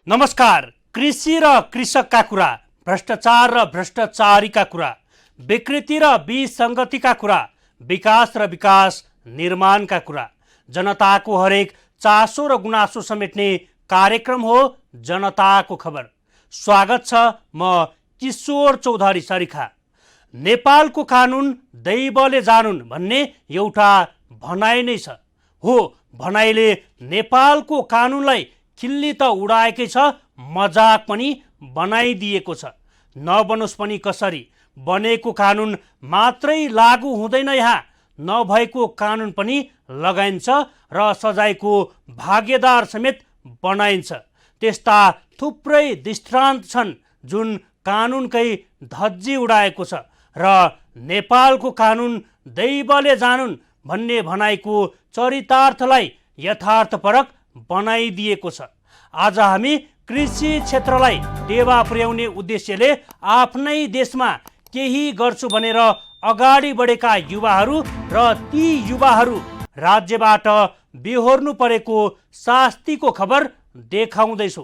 नमस्कार। कृषि र कृषकका कुरा, भ्रष्टाचार र भ्रष्टाचारीका कुरा, विकृति र विसङ्गतिका कुरा, विकास र विकास निर्माणका कुरा, जनताको हरेक चासो र गुनासो समेट्ने कार्यक्रम हो जनताको खबर। स्वागत छ, म किशोर चौधरी सरिखा। नेपालको कानुन दैवले जानुन् भन्ने एउटा भनाइ नै छ। हो, भनाइले नेपालको कानुनलाई खिल्ली त उडाएकै छ, मजाक पनि बनाइदिएको छ। नबनोस् पनि कसरी, बनेको कानुन मात्रै लागू हुँदैन। यहाँ नभएको कानुन पनि लगाइन्छ र सजायको भागीदार समेत बनाइन्छ। त्यस्ता थुप्रै दृष्टान्त छन् जुन कानुनकै धज्जी उडाएको छ र नेपालको कानुन दैवले जानुन् भन्ने भनाइको चरितार्थलाई यथार्थपरक बनाइदिएको छ। आज हामी कृषि क्षेत्रलाई टेवा पुर्याउने उद्देश्यले आफ्नै देशमा केही गर्छु भनेर अगाडि बढेका युवाहरू र ती युवाहरू राज्यबाट बेहोर्नु परेको शास्तिको खबर देखाउँदैछु।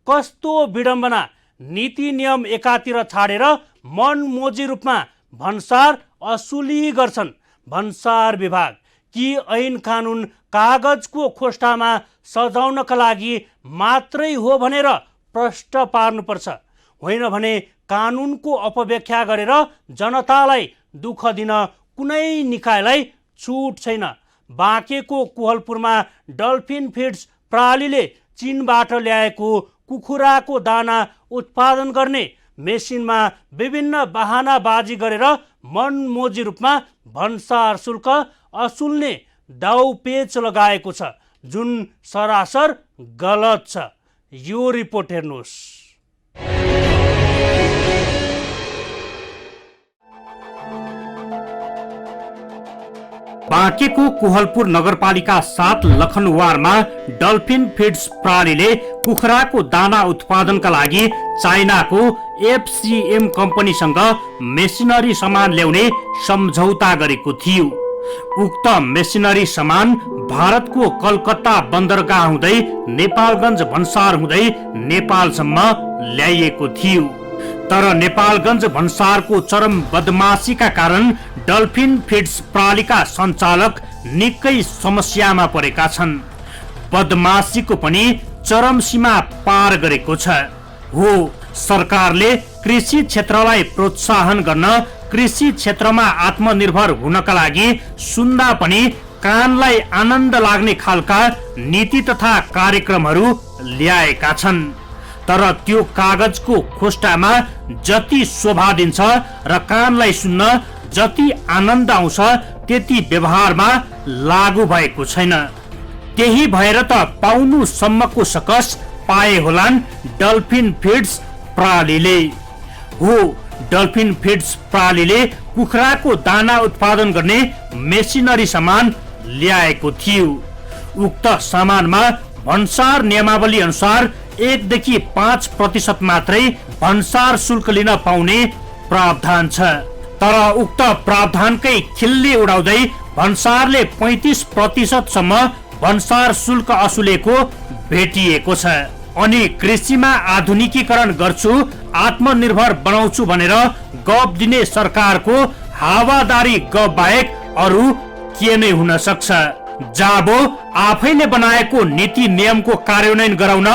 कस्तो विडम्बना! नीति नियम एकातिर छाडेर मनमोजी रूपमा भन्सार असुली गर्छन् भन्सार विभाग। कि ऐन कानुन कागजको खोस्टामा सजाउनका लागि मात्रै हो भनेर प्रश्न पार्नुपर्छ, होइन भने कानुनको अपव्याख्या गरेर जनतालाई दुःख दिन कुनै निकायलाई छुट छैन। बाँकेको कोहलपुरमा डल्फिन फिड्स प्रणालीले चीनबाट ल्याएको कुखुराको दाना उत्पादन गर्ने मेसिनमा विभिन्न बहानाबाजी गरेर मनमोजी रूपमा भन्सार शुल्क असुल्ने दाउपेच लगाएको छ, जुन सरासर गलत छ। यो रिपोर्ट हेर्नुहोस्। बाँकेको कोहलपुर नगरपालिका 7 लखनवारमा डल्फिन फिड्स प्रणालीले कुखुराको दाना उत्पादनका लागि चाइनाको FCM कम्पनीसँग मेसिनरी सामान ल्याउने सम्झौता गरेको थियो। उक्त मेसिनरी सामान भारतको कलकत्ता बन्दरगाह हुँदै नेपालगञ्ज भन्सार हुँदै नेपालसम्म ल्याइएको थियो। तर नेपालगञ्ज भन्सारको चरम बदमाशीका कारण डल्फिन फिड्स प्रणालीका सञ्चालक निकै समस्यामा परेका छन्। बदमाशीको पनि चरम सीमा पार गरेको छ। हो, सरकारले कृषि क्षेत्रलाई प्रोत्साहन गर्न, कृषि क्षेत्रमा आत्मनिर्भर हुनका लागि सुन्दा पनि कानलाई आनन्द लाग्ने खालका नीति तथा कार्यक्रमहरू ल्याएका छन्। तर त्यो कागजको खोस्टामा जति शोभा दिन्छ र कानलाई सुन्न जति आनन्द आउँछ त्यति व्यवहारमा लागू भएको छैन। त्यही भएर त पाउनु सम्मको सकस पाए होलान् डल्फिन फिड्स प्रणालीले। हो, डल्फिन फिड्स प्रणालीले कुखुराको दाना उत्पादन गर्ने मेसिनरी सामान ल्याएको थियो। उक्त सामानमा भन्सार नियमावली अनुसार 1 देखि 5% मात्रै भन्सार शुल्क लिन पाउने प्रावधान छ। तर उक्त प्रावधानकै खिल्ली उडाउँदै भन्सारले 35% सम्म भन्सार शुल्क असुलेको भेटिएको छ। अनि कृषिमा आधुनिकीकरण गर्छु, आत्मनिर्भर बनाउँछु भनेर गफ दिने सरकारको हावादारी गफ बाहेक अरू के नै हुन सक्छ? जाबो आफैले बनाएको नीति नियमको कार्यान्वयन गराउन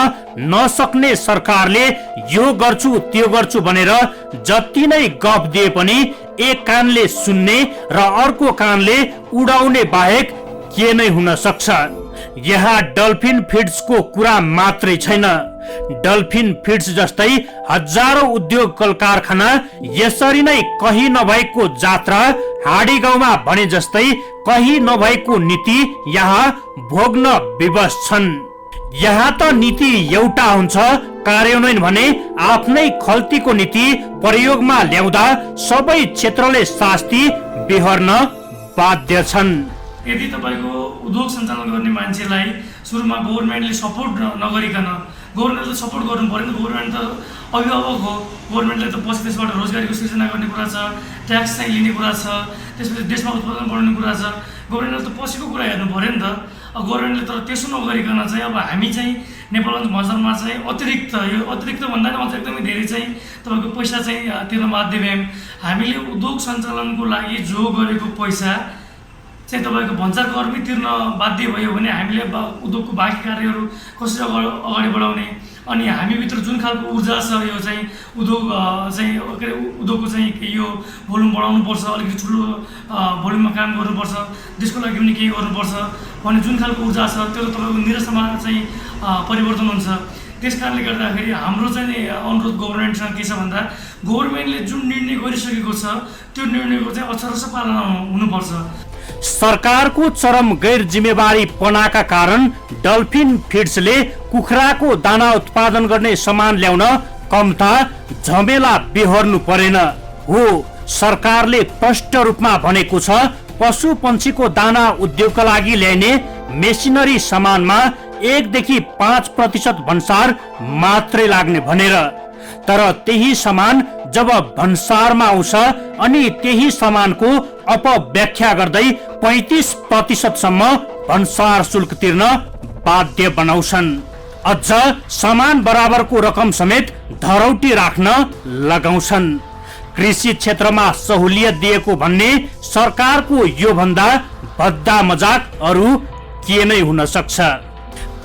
नसक्ने सरकारले यो गर्छु त्यो गर्छु भनेर जति नै गफ दिए पनि एक कानले सुन्ने र अर्को कानले उडाउने बाहेक के नै हुन सक्छ? यहाँ डल्फिन फिड्सको कुरा मात्रै छैन। डल्फिन फिड्स जस्तै हजारौं उद्योग कल कारखाना यसरी नै कहीँ नभएको जात्रा, हाडी गाउँमा भने जस्तै कहीँ नभएको नीति यहाँ भोग्न विवश छन्। यहाँ त नीति एउटा हुन्छ, कार्यान्वयन भने आफ्नै खल्तीको नीति प्रयोगमा ल्याउँदा सबै क्षेत्रले शास्ति बेहोर्न बाध्य छन्। यदि तपाईको उद्योग सञ्चालन गर्ने मान्छेलाई सुरुमा गभर्नमेन्टले सपोर्ट नगरिकन, गभर्नमेन्टले सपोर्ट गर्नु पर्यो नि। गभर्नमेन्ट त अभिभावक हो, गभर्नमेन्टले त पछि त्यसबाट रोजगारीको सृजना गर्ने कुरा छ, ट्याक्स चाहिँ लिने कुरा छ, त्यसपछि देशमा उत्पादन बढाउने कुरा छ। गभर्नमेन्टले त पछिको कुरा हेर्नु पर्यो नि त। गभर्नमेन्टले तर त्यसो नगरिकन चाहिँ अब हामी चाहिँ नेपालगञ्ज बजारमा चाहिँ अतिरिक्त यो अतिरिक्त भन्दा पनि अझ एकदमै धेरै चाहिँ तपाईँको पैसा चाहिँ तिर्न बाध्य भयौँ। हामीले उद्योग सञ्चालनको लागि जो गरेको पैसा चाहिँ तपाईँको भन्सारकर्मी तिर्न बाध्य भयो भने हामीले उद्योगको बाँकी कार्यहरू कसरी अगाडि बढाउने, अनि हामीभित्र जुन खालको ऊर्जा छ यो चाहिँ उद्योग चाहिँ के अरे उद्योगको चाहिँ यो भोल्युम बढाउनुपर्छ, अलिकति ठुलो भोल्युममा काम गर्नुपर्छ, त्यसको लागि पनि केही गर्नुपर्छ भन्ने जुन खालको ऊर्जा छ त्यो तपाईँको निरसमा चाहिँ परिवर्तन हुन्छ। त्यस कारणले गर्दाखेरि हाम्रो चाहिँ अनुरोध गभर्मेन्टसँग के छ भन्दा गभर्मेन्टले जुन निर्णय गरिसकेको छ त्यो निर्णयको चाहिँ अक्षरश पालना हुनुपर्छ। सरकारको चरम गैर जिम्मेवारीपनाका कारण डल्फिन फिड्सले कुखुराको दाना उत्पादन गर्ने सामान ल्याउन कम्ता झमेला बेहोर्नु परेन। हो, सरकारले स्पष्ट रूपमा भनेको छ पशु पन्छीको दाना उद्योगका लागि ल्याइने मेसिनरी सामानमा 1 देखि 5% भन्सार मात्रै लाग्ने भनेर। तर त्यही सामान जब भन्सारमा आउँछ अनि त्यही सामानको अपव्याख्या गर्दै 35% सम्म भन्सार शुल्क तिर्न बाध्य बनाउँछन्। अझ सामान बराबरको रकम समेत धरौटी राख्न लगाउँछन्। कृषि क्षेत्रमा सहुलियत दिएको भन्ने सरकारको यो भन्दा भद्दा मजाक अरू के नै हुन सक्छ।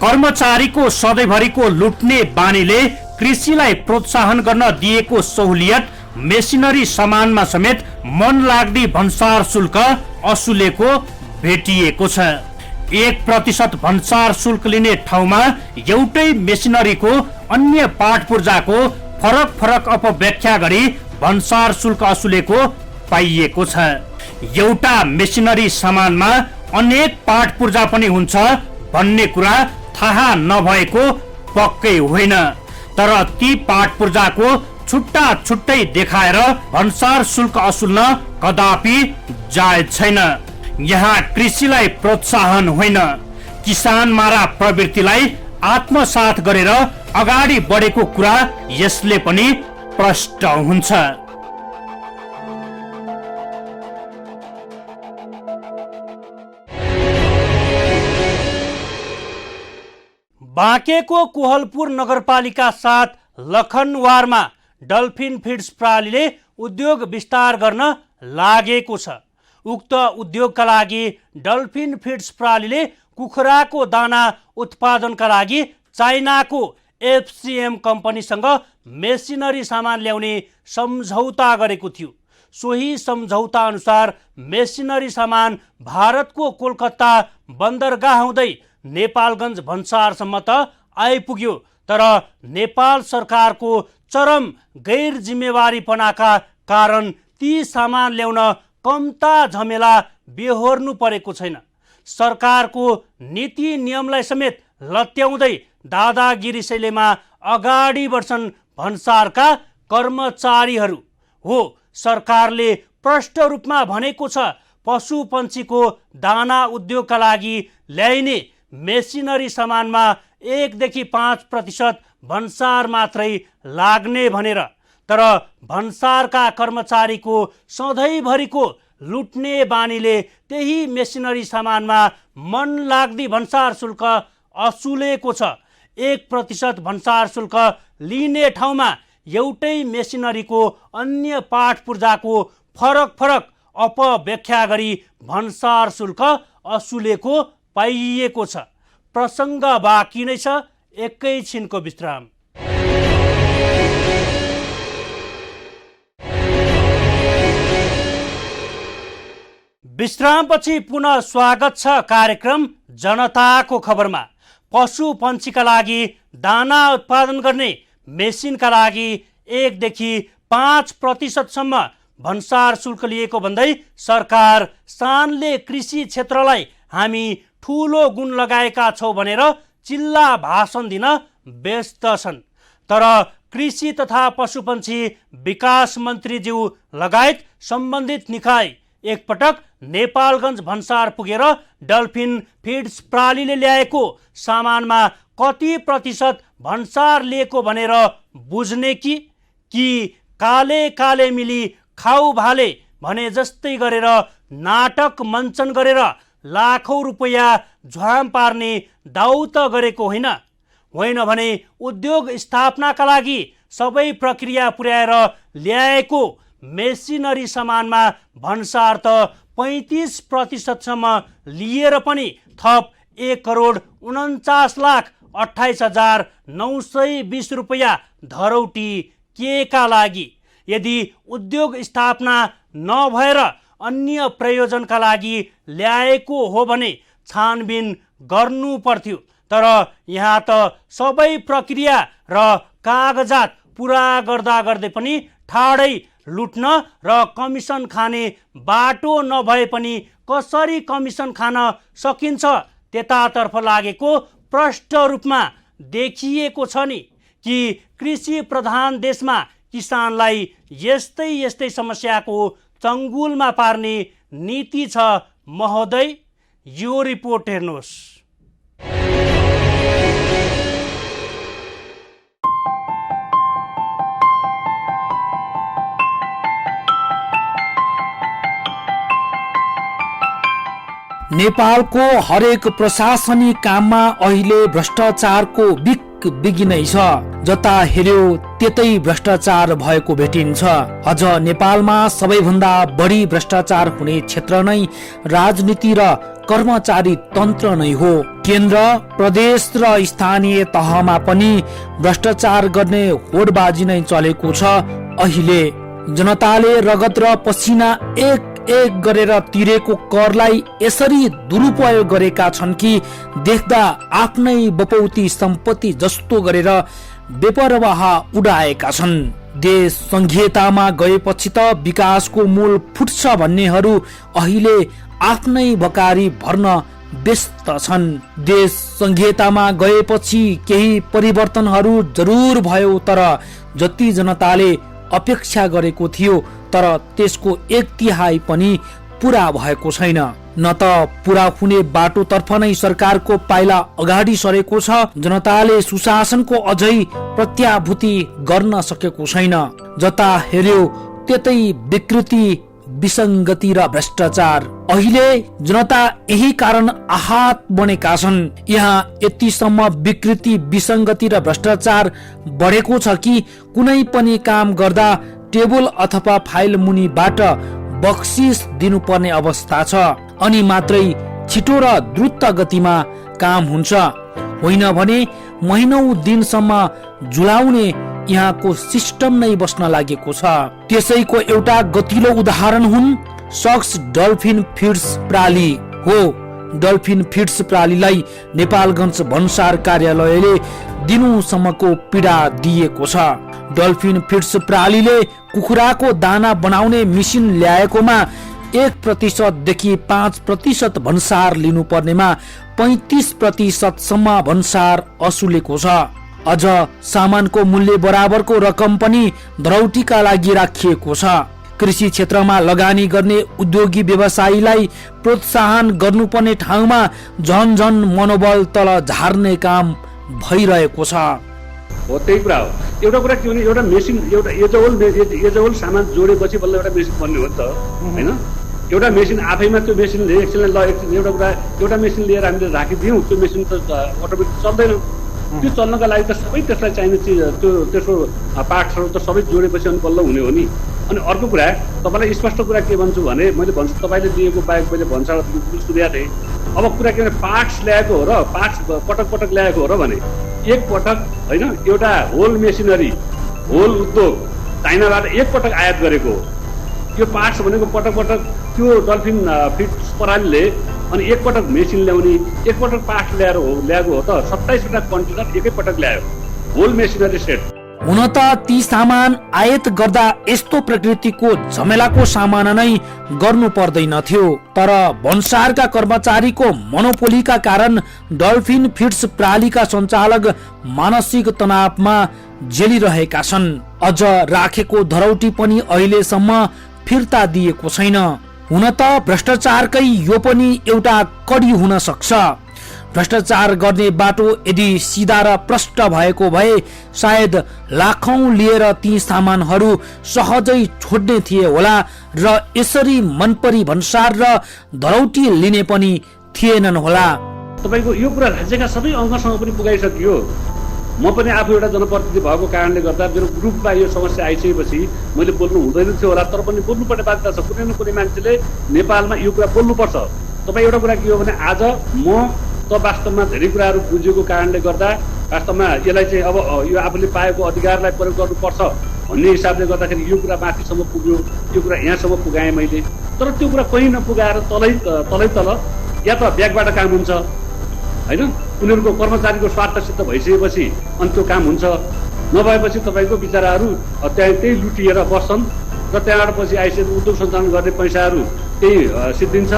कर्मचारीको सधैँभरिको लुट्ने बानीले कृषिलाई प्रोत्साहन गर्न दिएको सहुलियत मेसिनरी सामानमा समेत मन लाग्दी भन्सार शुल्क असुलेको भेटिएको छ। 1% भन्सार शुल्क लिने ठाउँमा एउटै मेसिनरीको अन्य पाठ पूर्जाको फरक फरक अपव्याख्या गरी भन्सार शुल्क असुलेको पाइएको छ। एउटा मेसिनरी सामानमा अनेक पाठ पूर्जा पनि हुन्छ भन्ने कुरा थाहा नभएको पक्कै होइन, तर ती पाठ पूर्जाको छुट्टा छुट्टै देखाएर भन्सार शुल्क असुल्न कदापि जायज छैन। यहाँ कृषिलाई प्रोत्साहन होइन, किसान मारा प्रवृत्तिलाई आत्मसात गरेर अगाडि बढेको कुरा यसले पनि प्रष्ट हुन्छ। बाँकेको कोहलपुर नगरपालिका 7 लखनवारमा डल्फिन फिड्स प्रणालीले उद्योग विस्तार गर्न लागेको छ। उक्त उद्योगका लागि डल्फिन फिड्स प्रणालीले कुखुराको दाना उत्पादनका लागि चाइनाको FCM कम्पनीसँग मेसिनरी सामान ल्याउने सम्झौता गरेको थियो। सोही सम्झौता अनुसार मेसिनरी सामान भारतको कोलकाता बन्दरगाह हुँदै नेपालगञ्ज भन्सारसम्म त आइपुग्यो, तर नेपाल सरकारको चरम गैर जिम्मेवारीपनाका कारण ती सामान ल्याउन कम्ता झमेला बेहोर्नु परेको छैन। सरकारको नीति नियमलाई समेत लत्याउँदै दादागिरी शैलीमा अगाडि बढ्छन् भन्सारका कर्मचारीहरू। हो, सरकारले प्रष्ट रूपमा भनेको छ पशु पन्छीको दाना उद्योगका लागि ल्याइने मेसिनरी सामानमा 1 देखि 5% भन्सार मात्रै लाग्ने भनेर। तर भन्सारका कर्मचारीको सधैँभरिको लुट्ने बानीले त्यही मेसिनरी सामानमा मन लाग्दी भन्सार शुल्क असुलेको छ। 1% भन्सार शुल्क लिने ठाउँमा एउटै मेसिनरीको अन्य पाठ पूर्जाको फरक फरक अपव्याख्या गरी भन्सार शुल्क असुलेको पाइएको छ। प्रसङ्ग बाँकी नै छ, एकैछिनको विश्राम। विश्रामपछि पुनः स्वागत छ कार्यक्रम जनताको खबरमा। पशु पन्छीका लागि दाना उत्पादन गर्ने मेसिनका लागि 1 देखि 5% सम्म भन्सार शुल्क लिएको भन्दै सरकार सानले कृषि क्षेत्रलाई हामी ठूलो गुण लगाएका छौं भनेर चिल्ला भाषण दिन व्यस्त छन्। तर कृषि तथा पशुपन्छी विकास मन्त्रीज्यू लगायत सम्बन्धित निकाय एकपटक नेपालगञ्ज भन्सार पुगेर डल्फिन फिड्स प्रणालीले ल्याएको सामानमा कति प्रतिशत भन्सार लिएको भनेर बुझ्ने कि काले काले मिली खाऊ भाले भने जस्तै गरेर नाटक मञ्चन गरेर लाखौं रुपैयाँ झ्वाम पार्ने दाउ त गरेको होइन। होइन भने उद्योग स्थापनाका लागि सबै प्रक्रिया पुर्याएर ल्याएको मेसिनरी सामानमा भन्सार त 35% लिएर पनि थप 1,49,28,920 रुपैयाँ धरौटी केका लागि? यदि उद्योग स्थापना नभएर अन्य प्रयोजनका लागि ल्याएको हो भने छानबिन गर्नु पर्थ्यो। तर यहाँ त सबै प्रक्रिया र कागजात पुरा गर्दा गर्दै पनि ठाडै लुट्न र कमिसन खाने बाटो नभए पनि कसरी कमिसन खान सकिन्छ त्यतातर्फ लागेको प्रष्ट रूपमा देखिएको छ नि। कि कृषि प्रधान देशमा किसानलाई यस्तै समस्याको चङ्गुलमा पार्ने नीति छ महोदय? यो रिपोर्ट हेर्नुहोस्। नेपालको हरेक प्रशासनिक काममा अहिले भ्रष्टाचारको बिग नै छ। जता हेर्यो त्यतै भ्रष्टाचार भएको भेटिन्छ। अझ नेपालमा सबैभन्दा बढी भ्रष्टाचार हुने क्षेत्र नै राजनीति र कर्मचारी तन्त्र नै हो। केन्द्र, प्रदेश र स्थानीय तहमा पनि भ्रष्टाचार गर्ने होडबाजी नै चलेको छ। अहिले जनताले रगत र पसिना एक गरेर तिरेको करलाई यसरी दुरुपयोग गरेका छन् कि देख्दा आफ्नै बपौती सम्पत्ति जस्तो गरेर बेपरवाह उडाएका छन्। देश संघीयतामा गएपछि त विकासको मूल फुट्छ भन्नेहरू अहिले आफ्नै भकारी भर्न व्यस्त छन्। देश संघीयतामा गएपछि केही परिवर्तनहरू जरुर भयो, तर जति जनताले अपेक्षा गरेको थियो तर त्यसको 1/3 पनि पूरा भएको छैन। न त पूरा हुने बाटोतर्फ नै सरकारको पाइला अगाडि सरेको छ, जनताले सुशासनको अझै प्रत्याभूति गर्न सकेको छैन। जता हेर्यो त्यतै विकृति, विसङ्गति र भ्रष्टाचार। अहिले जनता यही कारण आहत बनेका छन्। यहाँ यतिसम्म विकृति, विसङ्गति र भ्रष्टाचार बढेको छ कि कुनै पनि काम गर्दा टेबल अथवा फाइल मुनिबाट बक्सिस दिनुपर्ने अवस्था छ। अनि मात्रै छिटो र द्रुत गतिमा काम हुन्छ, होइन भने महिनौं दिनसम्म झुलाउने यहाँको सिस्टम नै बस्न लागेको छ। त्यसैको एउटा गतिलो उदाहरण हुन् सक्स डल्फिन फिड्स प्राली हो। डल्फिन फिड्स प्रालीलाई नेपालगञ्ज भन्सार कार्यालयले दिनौसम्मको पीडा दिएको छ। डल्फिन फिड्स प्रालीले कुखुराको दाना बनाउने मेसिन ल्याएकोमा 1% देखि 5% भन्सार लिनुपर्नेमा 35% सम्म भन्सार असुलेको छ। अझ सामानको मूल्य बराबरको रकम पनि धरौटीका लागि राखिएको छ। कृषि क्षेत्रमा लगानी गर्ने उद्योगी व्यवसायीलाई प्रोत्साहन गर्नुपर्ने ठाउँमा झन मनोबल तल झार्ने काम भइरहेको छ। हो त्यही कुरा हो। एउटा कुरा के भने एउटा मेसिन, एउटा एजोल सामान जोडेपछि बल्ल एउटा मेसिन बन्ने हो नि त, होइन? एउटा मेसिन आफैमा त्यो मेसिनले एकछिनलाई एउटा कुरा, एउटा मेसिन लिएर हामीले राखिदियौँ, त्यो मेसिन त अटोमेटिक चल्दैन। त्यो चल्नका लागि त सबै त्यसलाई चाहिने चिज, त्यो त्यसको पार्ट्सहरू त सबै जोडेपछि अनि बल्ल हुने हो नि। अनि अर्को कुरा, तपाईँलाई स्पष्ट कुरा के भन्छु भने, मैले भन्छु तपाईँले दिएको बाहेक मैले भन्सार सुनेको थिएँ। अब कुरा के भने पार्ट्स ल्याएको हो र पार्ट्स पटक ल्याएको हो र भने एक पटक होइन, एउटा होल मेसिनरी, होल उद्योग चाइनाबाट एक पटक आयात गरेको हो। यो पार्ट्स भनेको पटक त्यो डल्फिन फिड्स प्रणालीले अनि एक पटक मेसिन ल्याउने, एक पटक पार्ट्स ल्याएको हो त 27वटा कन्टेनर एकैपटक ल्यायो, होल मेसिनरी सेट। हुन त ती सामान आयात गर्दा यस्तो प्रकृतिको झमेलाको सामना नै गर्नु पर्दैन थियो, तर भन्सारका कर्मचारीको मोनोपोलीका कारण डल्फिन फिड्स प्रालीका सञ्चालक मानसिक तनावमा झेलिरहेका छन्। अझ राखेको धरौटी पनि अहिलेसम्म फिर्ता दिएको छैन। हुन त भ्रष्टाचारकै यो पनि एउटा कडी हुन सक्छ। भ्रष्टाचार गर्ने बाटो यदि सिधा र प्रष्ट भएको भए सायद लाखौं लिएर ती सामानहरू सहजै छोड्ने थिए होला र यसरी मनपरी भन्सार र धरौटी लिने पनि थिएनन् होला। तपाईँको यो कुरा राज्यका सबै अङ्गसँग पनि पुगाइसकियो। म पनि आफू एउटा जनप्रतिनिधि भएको कारणले गर्दा मेरो ग्रुपमा यो समस्या आइसकेपछि मैले बोल्नु हुँदैन थियो होला, तर पनि बोल्नुपर्ने बाध्यता छ। कुनै न कुनै मान्छेले नेपालमा यो कुरा बोल्नुपर्छ। तपाईँ एउटा कुरा के हो भने आज म त वास्तवमा धेरै कुराहरू बुझेको कारणले गर्दा वास्तवमा यसलाई चाहिँ अब यो आफूले पाएको अधिकारलाई प्रयोग गर्नुपर्छ भन्ने हिसाबले गर्दाखेरि यो कुरा माथिसम्म पुग्यो, यो कुरा यहाँसम्म पुगाएँ मैले। तर त्यो कुरा कहीँ नपुगाएर तल या त ब्यागबाट काम हुन्छ होइन, उनीहरूको कर्मचारीको स्वार्थ सिद्ध भइसकेपछि अनि त्यो काम हुन्छ, नभएपछि तपाईँको बिचराहरू त्यही लुटिएर बस्छन् र त्यहाँबाट पछि आइसकेपछि उद्योग सञ्चालन गर्ने पैसाहरू त्यही सिद्धिन्छ।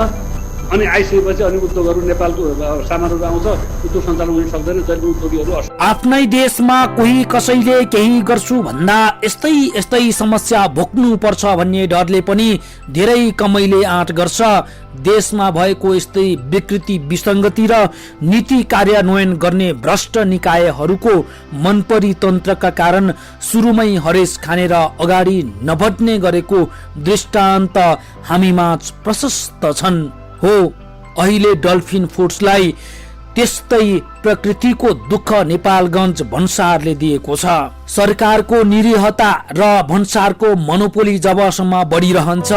अनि आइसकेपछि अनि उद्योगहरू नेपालको सामानहरू आउँछ, उद्योग सञ्चालन हुन सक्दैन, जहिले उद्योगीहरू आफ्नै देशमा कोही कसैले केही गर्छु भन्दा यस्तै समस्या भोग्नु पर्छ भन्ने डरले पनि धेरै कमैले आँट गर्छ। देशमा भएको यस्तै विकृति विसङ्गति र नीति कार्यान्वयन गर्ने भ्रष्ट निकायहरूको मनपरी तन्त्रका कारण सुरुमै हरेस खानेर अगाडि नबढ्ने गरेको दृष्टान्त हामीमाझ प्रशस्त छन्। हो, अहिले डल्फिन फुड्सलाई त्यस्तै प्रकृतिको दुःख नेपालगञ्ज भन्सारले दिएको छ। सरकारको निरीहता र भन्सारको मोनोपोली जबसम्म बढिरहन्छ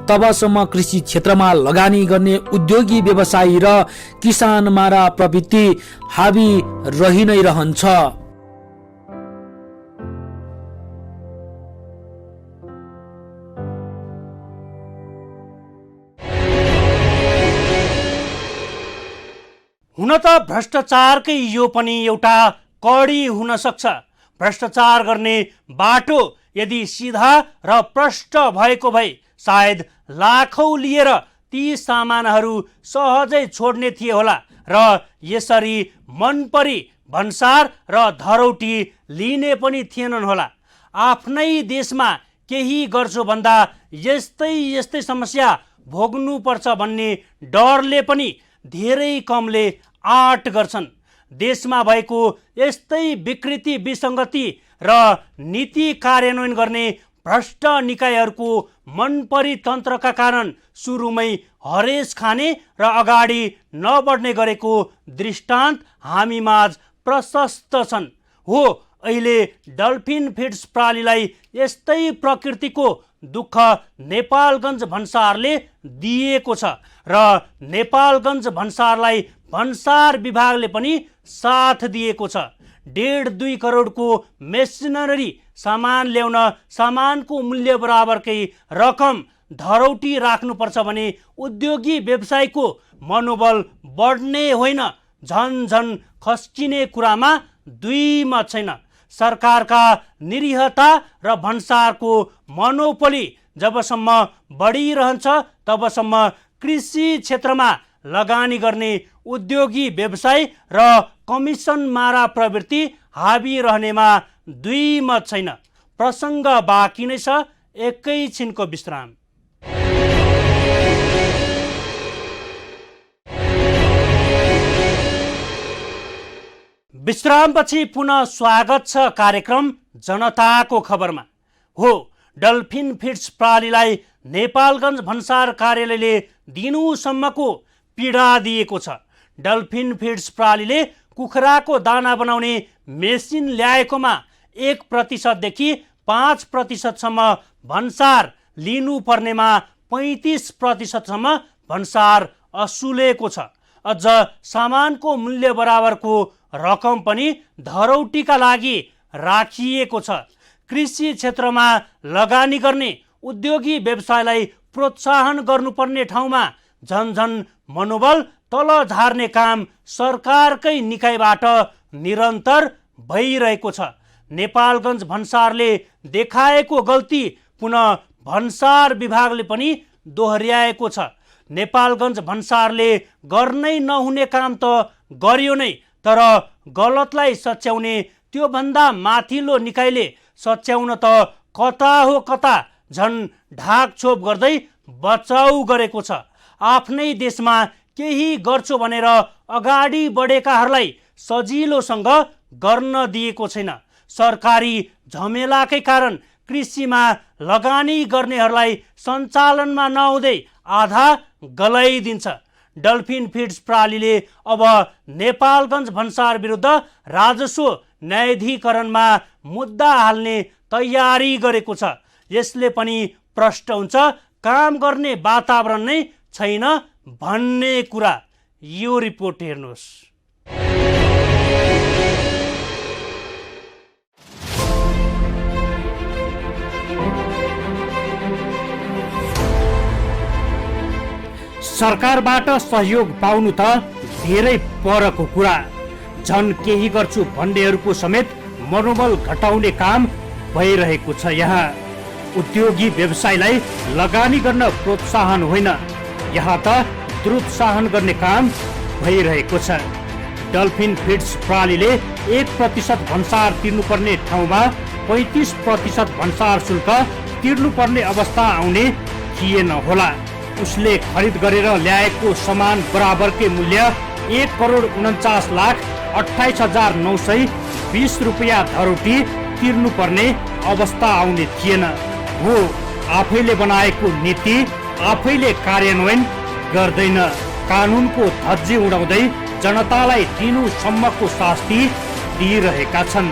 तबसम्म कृषि क्षेत्रमा लगानी गर्ने उद्योगी व्यवसायी र किसान मारा प्रवृत्ति हावी रहि नै रहन्छ। हुन त भ्रष्टाचारकै यो पनि एउटा कडी हुन सक्छ। भ्रष्टाचार गर्ने बाटो यदि सिधा र प्रष्ट भएको भए सायद लाखौं लिएर ती सामानहरू सहजै छोड्ने थिए होला र यसरी मनपरी भन्सार र धरौटी लिने पनि थिएनन् होला। आफ्नै देशमा केही गर्छु भन्दा यस्तै समस्या भोग्नुपर्छ भन्ने डरले पनि धेरै कमले आँट गर्छन्। देशमा भएको यस्तै विकृति विसङ्गति र नीति कार्यान्वयन गर्ने भ्रष्ट निकायहरूको मनपरी तन्त्रका कारण सुरुमै हरेस खाने र अगाडि नबढ्ने गरेको दृष्टान्त हामीमाझ प्रशस्त छन्। हो, अहिले डल्फिन फिड्स प्रणालीलाई यस्तै प्रकृतिको दुःख नेपालगञ्ज भन्सारले दिएको छ र नेपालगञ्ज भन्सारलाई भन्सार विभागले पनि साथ दिएको छ। 1.5-2 करोडको मेसिनरी सामान ल्याउन सामानको मूल्य बराबरकै रकम धरौटी राख्नुपर्छ भने उद्योगी व्यवसायको मनोबल बढ्ने होइन, झन खस्किने कुरामा दुई मत छैन। सरकारका निरीहता र भन्सारको मोनोपोली जबसम्म बढिरहन्छ तबसम्म कृषि क्षेत्रमा लगानी गर्ने उद्योगी व्यवसाय र कमिसन मारा प्रवृत्ति हावी रहनेमा दुई मत छैन। प्रसङ्ग बाँकी नै छ, एकैछिनको विश्राम। विश्रामपछि पुनः स्वागत छ कार्यक्रम जनताको खबरमा। हो, डल्फिन फिड्स प्रणालीलाई नेपालगञ्ज भन्सार कार्यालयले दिनौसम्मको पीडा दिएको छ। डल्फिन फिड्स प्रणालीले कुखुराको दाना बनाउने मेसिन ल्याएकोमा 1% देखि 5% भन्सार लिनुपर्नेमा 35% भन्सार असुलेको छ। अझ सामानको मूल्य बराबरको रकम पनि धरौटीका लागि राखिएको छ। कृषि क्षेत्रमा लगानी गर्ने उद्योगी व्यवसायलाई प्रोत्साहन गर्नुपर्ने ठाउँमा झन मनोबल तल झार्ने काम सरकारकै निकायबाट निरन्तर भइरहेको छ। नेपालगञ्ज भन्सारले देखाएको गल्ती पुनः भन्सार विभागले पनि दोहोर्याएको छ। नेपालगञ्ज भन्सारले गर्नै नहुने काम त गर्यो नै, तर गलतलाई सच्याउने त्योभन्दा माथिल्लो निकायले सच्याउन त कता हो कता झन् ढाकछोप गर्दै बचाउ गरेको छ। आफ्नै देशमा केही गर्छु भनेर अगाडि बढेकाहरूलाई सजिलोसँग गर्न दिएको छैन। सरकारी झमेलाकै कारण कृषिमा लगानी गर्नेहरूलाई सञ्चालनमा नहुँदै आधा गलाइदिन्छ। डल्फिन फिड्स प्रणालीले अब नेपालगञ्ज भन्सार विरुद्ध राजस्व न्यायाधिकरणमा मुद्दा हाल्ने तयारी गरेको छ। यसले पनि प्रष्ट हुन्छ काम गर्ने वातावरण नै छैन भन्ने कुरा। यो रिपोर्ट हेर्नुहोस्। सरकारबाट सहयोग पाउनु त धेरै परको कुरा, झन् केही गर्छु भन्नेहरूको समेत मनोबल घटाउने काम भइरहेको छ। यहाँ उद्योगी व्यवसायलाई लगानी गर्न प्रोत्साहन होइन, यहाँ त प्रोत्साहन गर्ने काम भइरहेको छ। डल्फिन फिड्स प्रणालीले 1% भन्सार तिर्नुपर्ने ठाउँमा 35% भन्सार शुल्क तिर्नुपर्ने अवस्था आउने थिएन होला। उसले खरिद गरेर ल्याएको सामान बराबरकै मूल्य 1,49,28,920 रुपियाँ धरोटी तिर्नुपर्ने अवस्था आउने थिएन। हो, आफैले बनाएको नीति आफैले कार्यान्वयन गर्दैन, कानुनको धज्जी उडाउँदै जनतालाई दिनुसम्मको शास्ति दिइरहेका छन्।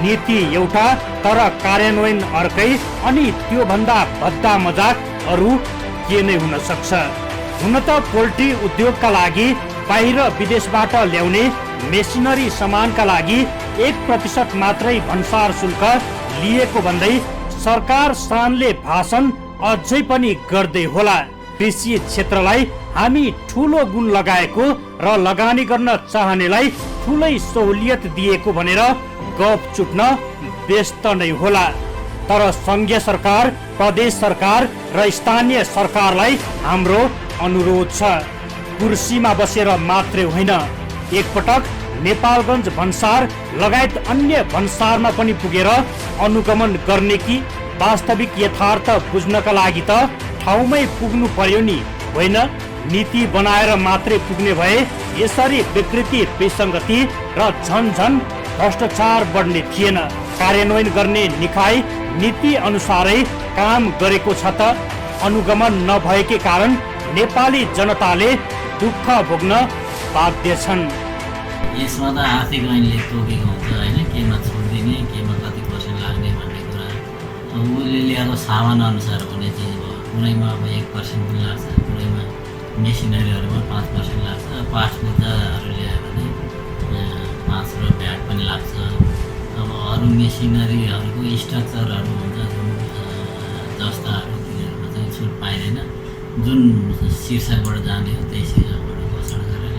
नीति एउटा तर कार्यान्वयन अर्कै, अनि त्योभन्दा भद्दा मजाक अरू के नै हुन सक्छ। हुन त पोल्ट्री उद्योगका लागि बाहिर विदेशबाट ल्याउने मेसिनरी सामानका लागि 1% मात्रै भन्सार शुल्क लिएको भन्दै सरकार शानले भाषण अझै पनि गर्दै होला। कृषि क्षेत्रलाई हामी ठुलो गुण लगाएको र लगानी गर्न चाहनेलाई ठुलै सहुलियत दिएको भनेर गफ चुट्न व्यस्त नै होला। तर संघीय सरकार, प्रदेश सरकार र स्थानीय सरकारलाई हाम्रो अनुरोध छ, कुर्सीमा बसेर मात्रै होइन, एकपटक नेपालगञ्ज भन्सार लगायत अन्य भन्सारमा पनि पुगेर अनुगमन गर्ने कि वास्तविक यथार्थ बुझ्नका लागि त ठाउँमै पुग्नु पर्यो नि, होइन? नीति बनाएर मात्रै पुग्ने भए यसरी विकृति, विसङ्गति र झनझन भ्रष्टाचार बढ्ने थिएन। कार्यान्वयन गर्ने निकाय नीति अनुसारै काम गरेको छ त अनुगमन नभएकै कारण नेपाली जनताले दुःख भोग्न बाध्य छन्। यसमा त आर्थिक ऐनले तोकेको हुन्छ होइन, केमा छुट दिने, केमा कति पर्सेन्ट लाग्ने भन्ने कुरा। उसले ल्याएको सामान अनुसार हुने चिज भयो। कुनैमा अब 1% पनि लाग्छ, कुनैमा मेसिनरीहरूमा 5% लाग्छ। पाँच पूजाहरू ल्यायो भने 5 रुपियाँ पनि लाग्छ। अब अरू मेसिनरीहरूको स्ट्रक्चरहरू हुन्छ जुन जस्ताहरू, तिनीहरूमा चाहिँ छुट पाइँदैन। जुन शीर्षकबाट जाने हो त्यही शीर्षकबाट घोषणा गरेर।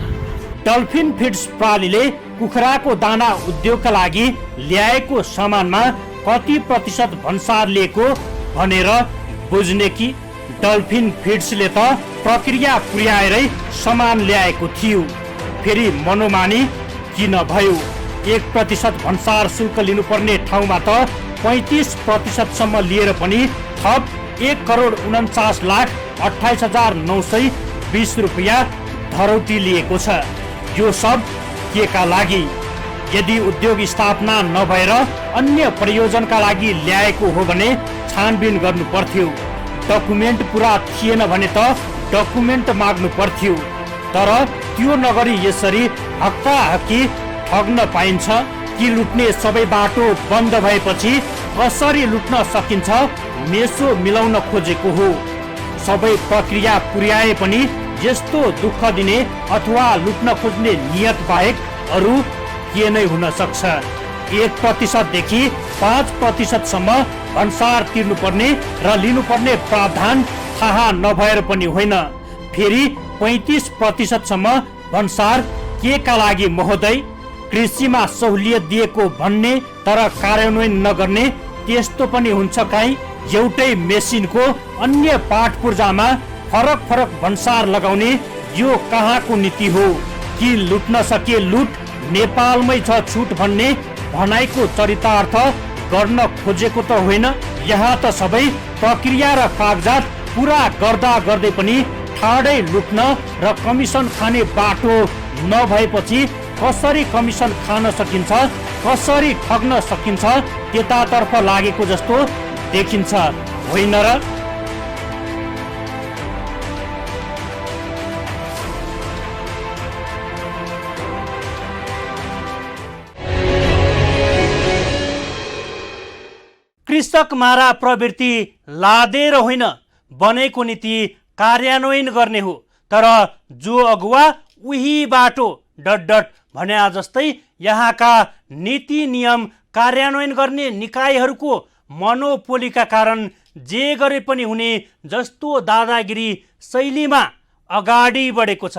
डल्फिन फिड्स प्रणालीले कुखुराको दाना उद्योगका लागि ल्याएको सामानमा कति प्रतिशत भन्सार लिएको भनेर बुझ्ने कि? डल्फिन फिड्सले त प्रक्रिया पुर्याएरै सामान ल्याएको थियो, फेरि मनोमानी किन भयो? 1% भन्सार शुल्क लिनुपर्ने ठाउँमा त 35% लिएर पनि थप 1,49,28,920 रुपियाँ धरोटी लिएको छ। यो सब के का लागि? यदि उद्योग स्थापना नभएर अन्य प्रयोजनका लागि ल्याएको हो भने छानबिन गर्नु पर्थ्यो। डकुमेन्ट पुरा थिएन भने त डकुमेन्ट माग्नु पर्थ्यो। तर त्यो नगरी यसरी हक्काहक्की ठग्न पाइन्छ कि? लुट्ने सबै बाटो बन्द भएपछि कसरी लुट्न सकिन्छ मेसो मिलाउन खोजेको हो। सबै प्रक्रिया पुर्याए पनि यस्तो दुःख दिने अथवा लुट्न खोज्ने नियत बाहेक अरू के नै हुन सक्छ? 1% देखि 5% भन्सार तिर्नुपर्ने र लिनुपर्ने प्रावधान थाहा नभएर पनि होइन, फेरि 35% भन्सार के का लागि महोदय? कृषिमा सहुलियत दिएको भन्ने तर कार्यान्वयन नगर्ने त्यस्तो पनि हुन्छ काहीँ? एउटै मेसिनको अन्य पाठ पूर्जामा फरक फरक भन्सार लगाउने यो कहाँको नीति हो? कि लुट्न सके लुट, नेपालमै छ छुट भन्ने भनाइको चरितार्थ गर्न खोजेको त होइन? यहाँ त सबै प्रक्रिया र कागजात पुरा गर्दा गर्दै पनि ठाडै लुट्न र कमिसन खाने बाटो नभएपछि कसरी कमिसन खान सकिन्छ, कसरी ठग्न सकिन्छ त्यतातर्फ लागेको जस्तो देखिन्छ, होइन र? कृषक मारा प्रवृत्ति लादेर होइन बनेको नीति कार्यान्वयन गर्ने हो, तर जो अगुवा उही बाटो डट डट भने जस्तै यहाँका नीति नियम कार्यान्वयन गर्ने निकायहरूको मनोपोलीका कारण जे गरे पनि हुने जस्तो दादागिरी शैलीमा अगाडि बढेको छ।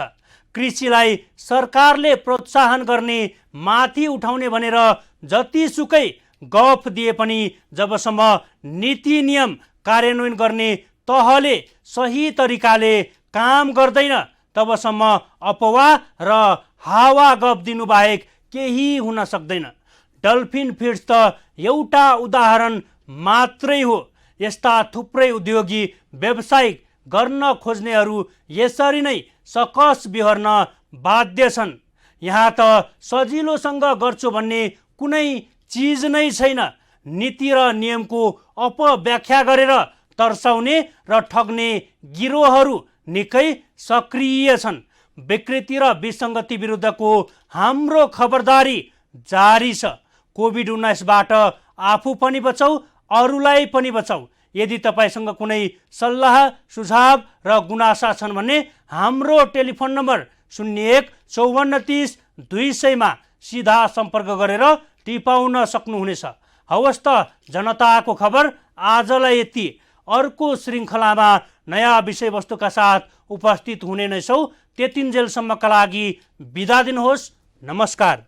कृषिलाई सरकारले प्रोत्साहन गर्ने, माथि उठाउने भनेर जतिसुकै गफ दिए पनि जबसम्म नीति नियम कार्यान्वयन गर्ने तहले सही तरिकाले काम गर्दैन तबसम्म अफवाह र हावा गफ दिनु बाहेक केही हुन सक्दैन। डल्फिन फिड्स त एउटा उदाहरण मात्रै हो। यस्ता थुप्रै उद्योगी व्यावसायिक गर्न खोज्नेहरू यसरी नै सकस बिहोर्न बाध्य छन्। यहाँ त सजिलोसँग गर्छु भन्ने कुनै चिज नै छैन। नीति र नियमको अपव्याख्या गरेर तर्साउने र ठग्ने गिरोहहरू निकै सक्रिय छन्। विकृति र विसङ्गति विरुद्धको हाम्रो खबरदारी जारी छ। कोभिड-19बाट आफू पनि बचाऊ, अरूलाई पनि बचाऊ। यदि तपाईसँग कुनै सल्लाह, सुझाव र गुनासा छन् भने हाम्रो टेलिफोन नम्बर 01 54 30 200 सिधा सम्पर्क गरेर टिपाउन सक्नुहुनेछ। हवस् त, जनताको खबर आजलाई यति। अर्को श्रृङ्खलामा नयाँ विषयवस्तुका साथ उपस्थित हुने नै छौँ। त्यतिन्जेलसम्मका लागि बिदा दिनुहोस्। नमस्कार।